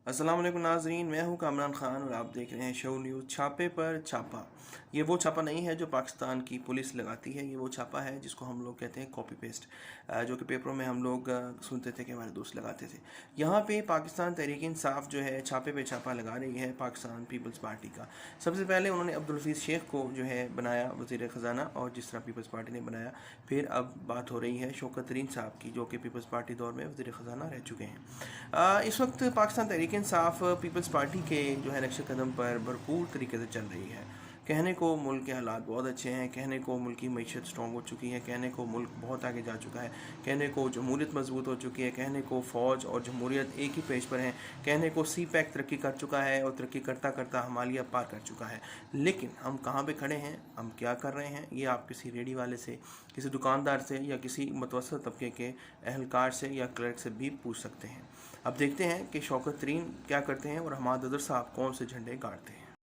अस्सलाम वालेकुम नाज़रीन, मैं हूं कामरान ख़ान और आप देख रहे हैं शो न्यूज़। छापे पर छापा। ये वो छापा नहीं है जो पाकिस्तान की पुलिस लगाती है, ये वो छापा है जिसको हम लोग कहते हैं कॉपी पेस्ट, जो कि पेपरों में हम लोग सुनते थे कि हमारे दोस्त लगाते थे। यहाँ पे पाकिस्तान तहरीक इंसाफ जो है छापे पे छापा लगा रही है पाकिस्तान पीपल्स पार्टी का। सबसे पहले उन्होंने अब्दुल हफीज़ शेख को जो है बनाया वज़ीर ख़जाना, और जिस तरह पीपल्स पार्टी ने बनाया। फिर अब बात हो रही है शौकत तरीन साहब की, जो कि पीपल्स पार्टी दौर में वज़ीर ख़जाना रह चुके हैं। इस वक्त पाकिस्तान तहरीक इंसाफ पीपल्स पार्टी के जो है नक्श कदम पर भरपूर तरीके से चल रही है। कहने को मुल्क के हालात बहुत अच्छे हैं, कहने को मुल्क की मीशत स्ट्रॉन्ग हो चुकी है, कहने को मुल्क बहुत आगे जा चुका है, कहने को जमहूरियत मजबूत हो चुकी है, कहने को फ़ौज और जमहूरियत एक ही पेज पर हैं, कहने को सी पैक तरक्की कर चुका है और तरक्की करता करता हिमालय पार कर चुका है। लेकिन हम कहाँ पे खड़े हैं, हम क्या कर रहे हैं, ये आप किसी रेडी वाले से, किसी दुकानदार से या किसी मुतवस्सित तबके के अहलकार से या क्लर्क से भी पूछ सकते हैं। अब देखते हैं कि शौकत तरीन क्या करते हैं और हमाद अज़हर साहब कौन से झंडे गाड़ते हैं।